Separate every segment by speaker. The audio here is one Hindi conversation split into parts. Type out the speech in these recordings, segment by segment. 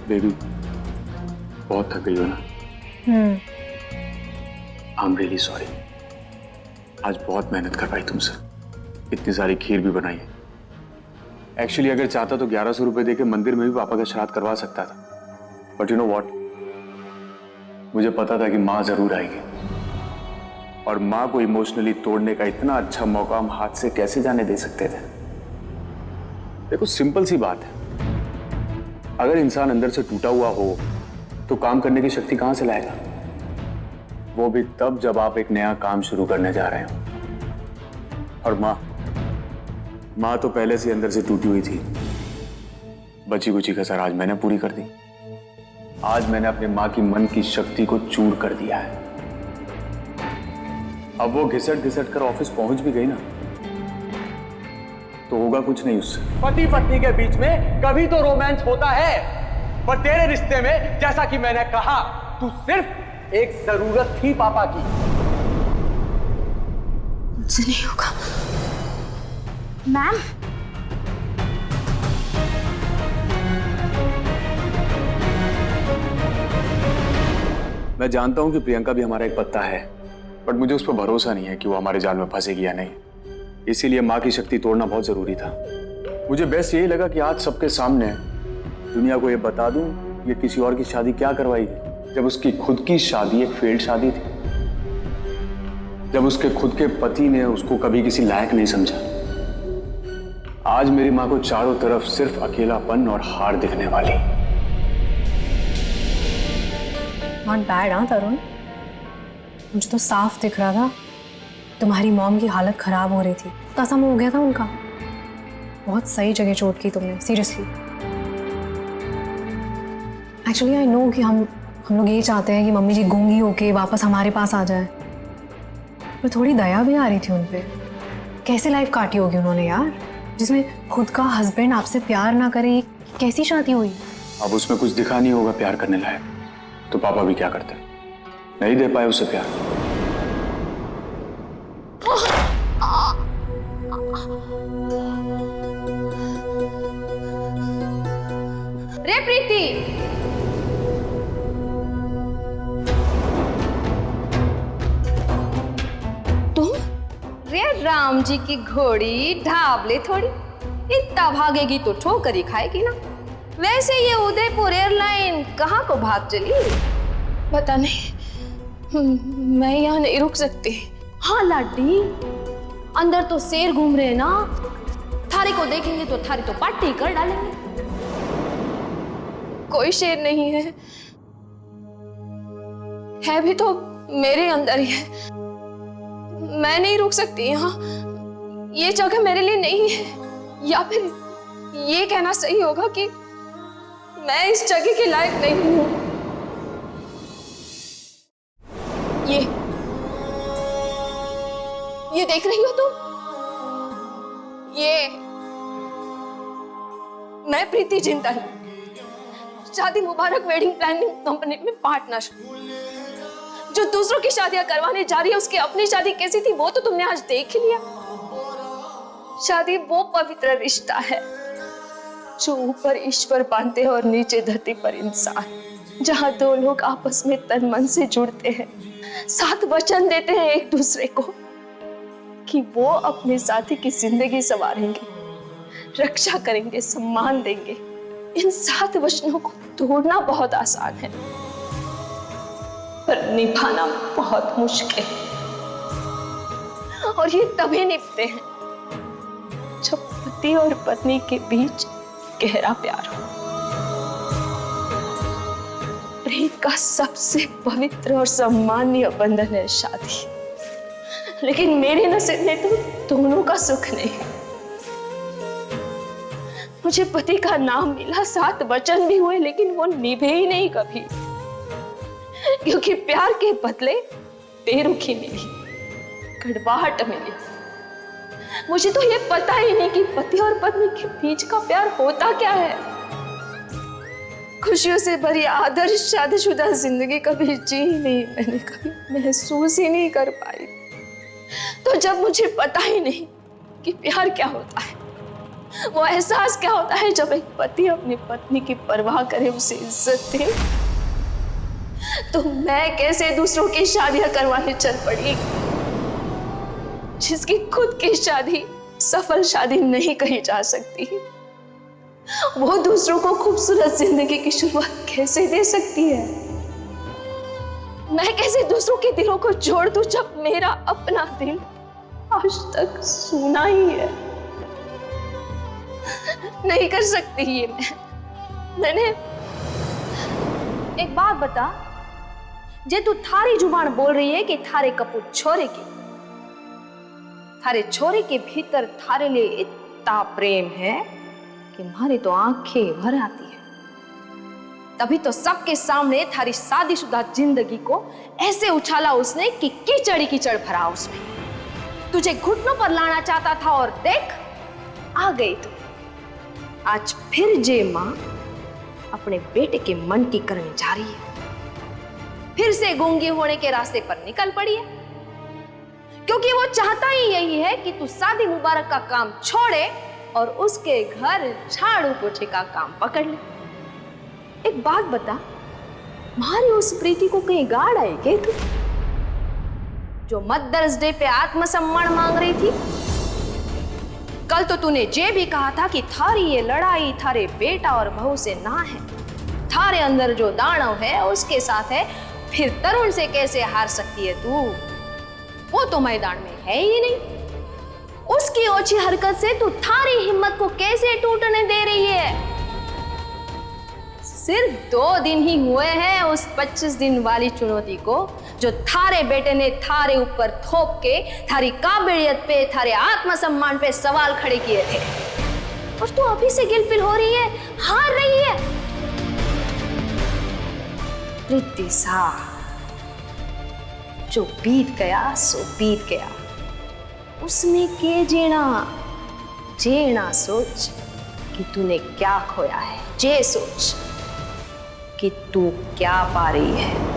Speaker 1: बेबी, बहुत थक गई हो ना? I am really sorry. आज बहुत मेहनत करवाई तुमसे, इतनी सारी खीर भी बनाई है। एक्चुअली अगर चाहता तो 1100 रुपए देके मंदिर में भी पापा का श्राद्ध करवा सकता था, बट यू नो व्हाट, मुझे पता था कि माँ जरूर आएगी, और माँ को इमोशनली तोड़ने का इतना अच्छा मौका हम हाथ से कैसे जाने दे सकते थे। देखो, सिंपल सी बात है, अगर इंसान अंदर से टूटा हुआ हो तो काम करने की शक्ति कहां से लाएगा? वो भी तब जब आप एक नया काम शुरू करने जा रहे हो। और माँ तो पहले से अंदर से टूटी हुई थी। बची कुची कसर आज मैंने पूरी कर दी। आज मैंने अपने माँ की मन की शक्ति को चूर कर दिया है। अब वो घिसट घिसट कर ऑफिस पहुंच भी गई ना, तो होगा कुछ नहीं उससे।
Speaker 2: पति पत्नी के बीच में कभी तो रोमांस होता है, पर तेरे रिश्ते में जैसा कि मैंने कहा, तू सिर्फ एक जरूरत थी पापा की।
Speaker 3: मुझसे नहीं होगा मैम।
Speaker 1: मैं जानता हूं कि प्रियंका भी हमारा एक पत्ता है, बट मुझे उस पर भरोसा नहीं है कि वो हमारे जाल में फंसेगी या नहीं। इसीलिए माँ की शक्ति तोड़ना बहुत जरूरी था। मुझे बेस्ट यही लगा कि आज सबके सामने दुनिया को ये बता दूं ये किसी और की शादी क्या करवाएगी, जब उसकी खुद की शादी एक फेल्ड शादी थी, जब उसके खुद के पति ने उसको कभी किसी लायक नहीं समझा। आज मेरी माँ को चारों तरफ सिर्फ अकेलापन और हार दिखने वाली।
Speaker 3: नॉट बैड हाँ तरुण, मुझे तो साफ दिख रहा था तुम्हारी मॉम की हालत खराब हो रही थी, कसम हो गया था उनका। बहुत सही जगह चोट की तुमने, सीरियसली। एक्चुअली आई नो कि हम लोग ये चाहते हैं कि मम्मी जी गूंगी होके वापस हमारे पास आ जाए, पर थोड़ी दया भी आ रही थी उन पे। कैसे लाइफ काटी होगी उन्होंने यार, जिसमें खुद का हस्बैंड आपसे प्यार ना करे। ये कैसी शादी हुई?
Speaker 1: अब उसमें कुछ दिखा नहीं होगा प्यार करने लायक, तो पापा भी क्या करते, नहीं दे पाए उसे प्यार।
Speaker 4: रे प्रीति, तुम? रे राम जी की घोड़ी ढाबले थोड़ी, इतना भागेगी तो ठोकर ही खाएगी ना। वैसे ये उदयपुर एयरलाइन कहाँ को भाग चली?
Speaker 5: पता नहीं, मैं यहाँ नहीं रुक सकती।
Speaker 4: हाँ लाडी, अंदर तो शेर घूम रहे हैं ना, थारी को देखेंगे तो थारी तो पार्टी कर डालेंगे।
Speaker 5: कोई शेर नहीं है भी तो मेरे अंदर ही है। मैं नहीं रुक सकती यहाँ, ये जगह मेरे लिए नहीं है। या फिर ये कहना सही होगा कि मैं इस जगह के लायक नहीं हूँ। ये देख रही हो तुम? ये मैं प्रीति जिंदल, शादी मुबारक वेडिंग प्लानिंग कंपनी में पार्टनर। जो दूसरों की शादियां करवाने जा रही है, उसकी अपनी शादी कैसी थी वो तो तुमने आज देख ही लिया। शादी वो पवित्र रिश्ता है जो ऊपर ईश्वर बांधते हैं और नीचे धरती पर इंसान, जहां दो लोग आपस में तन मन से जुड़ते हैं, साथ वचन देते हैं एक दूसरे को कि वो अपने साथी की जिंदगी संवारेंगे, रक्षा करेंगे, सम्मान देंगे। इन 7 वचनों को तोड़ना बहुत आसान है, पर निभाना बहुत मुश्किल। और ये तभी निभते हैं जब पति और पत्नी के बीच गहरा प्यार हो। प्रेम का सबसे पवित्र और सम्मानीय बंधन है शादी, लेकिन मेरे नसीब में तो दोनों का सुख नहीं। मुझे पति का नाम मिला, 7 वचन भी हुए, लेकिन वो निभे ही नहीं कभी, क्योंकि प्यार के बदले बेरुखी मिली, कड़वाहट मिली। मुझे तो ये पता ही नहीं कि पति और पत्नी के बीच का प्यार होता क्या है। खुशियों से भरी आदर्श शादीशुदा जिंदगी कभी जी नहीं, मैंने कभी महसूस ही नहीं कर पाई। तो जब मुझे पता ही नहीं कि प्यार क्या होता है, वो एहसास क्या होता है जब एक पति अपनी पत्नी की परवाह करे, उसे इज्जत दे। तो मैं कैसे दूसरों की शादियां करवाने चल पड़ी, जिसकी खुद की शादी सफल शादी नहीं कही जा सकती। वो दूसरों को खूबसूरत जिंदगी की शुरुआत कैसे दे सकती है? मैं कैसे दूसरों के दिलों को जोड़ दूं जब मेरा अपना दिल आज तक सूना ही है? नहीं कर सकती ये मैंने।
Speaker 4: एक बात बता, जे तू थारी जुबान बोल रही है कि थारे कपूर छोरे की, थारे छोरे के भीतर थारे लिए इतना प्रेम है कि मारी तो आंखें भर आती है। तभी तो सबके सामने थारी शादीशुदा जिंदगी को ऐसे उछाला उसने कि कीचड़ ही कीचड़ भरा उसमें। तुझे घुटनों पर लाना चाहता था और देख आ गई तू। आज फिर जे मां अपने बेटे के मन की करने जा रही है, फिर से गूंगी होने के रास्ते पर निकल पड़ी है, क्योंकि वो चाहता ही यही है कि तू शादी मुबारक का काम छोड़े और उसके घर झाड़ू पोछे का काम पकड़ ले। एक बात बता, मारी उस प्रीति को कहीं गाड़ आई क्या तू, जो मदर्स डे पे आत्मसम्मान मांग रही थी? कल तो तूने ये भी कहा था कि थारी ये लड़ाई थारे बेटा और बहू से ना है, थारे अंदर जो दानव है उसके साथ है। फिर तरुण से कैसे हार सकती है तू? वो तो मैदान में है ही नहीं। उसकी ओछी हरकत से तू थारी हिम्मत को कैसे टूटने दे रही है? सिर्फ 2 दिन ही हुए हैं उस 25 दिन वाली चुनौती को, जो थारे बेटे ने थारे ऊपर थोप के थारी काबिलियत पे, थारे आत्मसम्मान पे सवाल खड़े किए थे, और तू अभी से गिलपिल हो रही है, हार रही है। प्रीति सा, जो बीत गया सो बीत गया, उसमें के जेना सोच कि तूने क्या खोया है, जे सोच कि तू क्या पा रही है,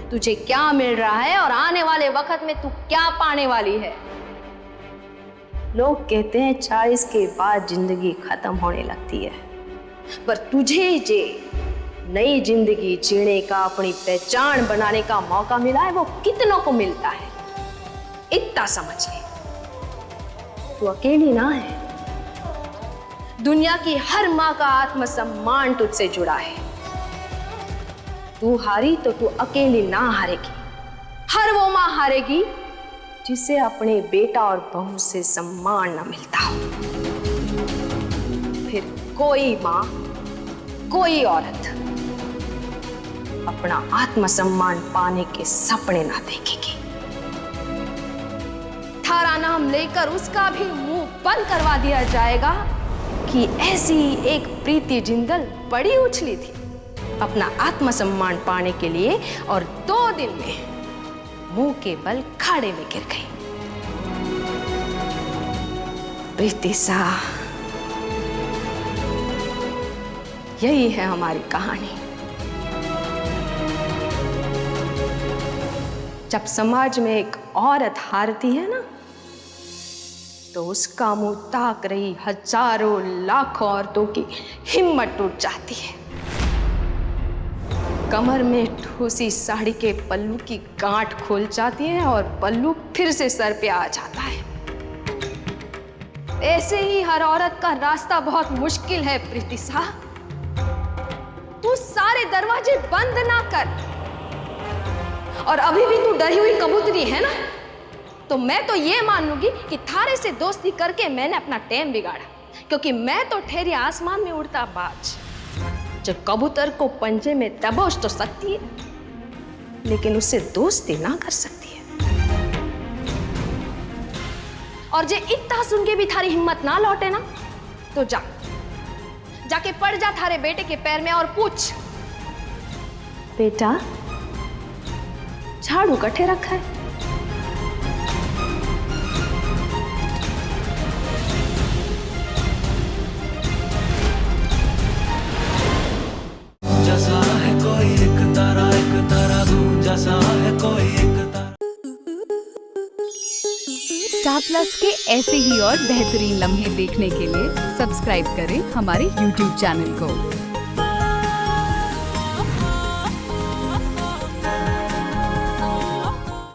Speaker 4: तुझे क्या मिल रहा है और आने वाले वक्त में तू क्या पाने वाली है। लोग कहते हैं 40 के बाद जिंदगी खत्म होने लगती है, पर तुझे जे नई जिंदगी जीने का, अपनी पहचान बनाने का मौका मिला है, वो कितनों को मिलता है, इतना समझ ले। तू अकेली ना है, दुनिया की हर मां का आत्मसम्मान तुझसे जुड़ा है। तू हारी तो तू अकेली ना हारेगी, हर वो मां हारेगी जिसे अपने बेटा और बहू से सम्मान न मिलता हो। फिर कोई मां, कोई औरत अपना आत्मसम्मान पाने के सपने ना देखेगी। थारा नाम लेकर उसका भी मुंह बंद करवा दिया जाएगा कि ऐसी एक प्रीति जिंदल बड़ी उछली थी अपना आत्मसम्मान पाने के लिए, और 2 दिन में मुंह के बल खाड़े में गिर गई। प्रीति सा, यही है हमारी कहानी। जब समाज में एक औरत हारती है ना, तो उसका मुंह ताक रही हजारों लाखों औरतों की हिम्मत टूट जाती है। कमर में ठूसी साड़ी के पल्लू की गांठ खुल जाती है और पल्लू फिर से सर पे आ जाता है। ऐसे ही हर औरत का रास्ता बहुत मुश्किल है प्रीति सा। तू सारे दरवाजे बंद ना कर, और अभी भी तू डरी हुई कबूतरी है ना, तो मैं तो ये मान लूंगी कि थारे से दोस्ती करके मैंने अपना टाइम बिगाड़ा, क्योंकि मैं तो ठहरी आसमान में उड़ता बाज, जो कबूतर को पंजे में दबोच तो सकती है, लेकिन उससे दोस्ती ना कर सकती है। और जे इतना सुन के भी थारी हिम्मत ना लौटे ना, तो जाके पड़ जा थारे बेटे के पैर में और पूछ, बेटा झाड़ू कट्ठे रखा है?
Speaker 6: जैसा है कोई एक तारा दूं, जैसा है कोई एक तारा।
Speaker 7: Star
Speaker 6: प्लस के ऐसे ही और बेहतरीन लम्हे देखने के लिए सब्सक्राइब करें हमारे YouTube चैनल को।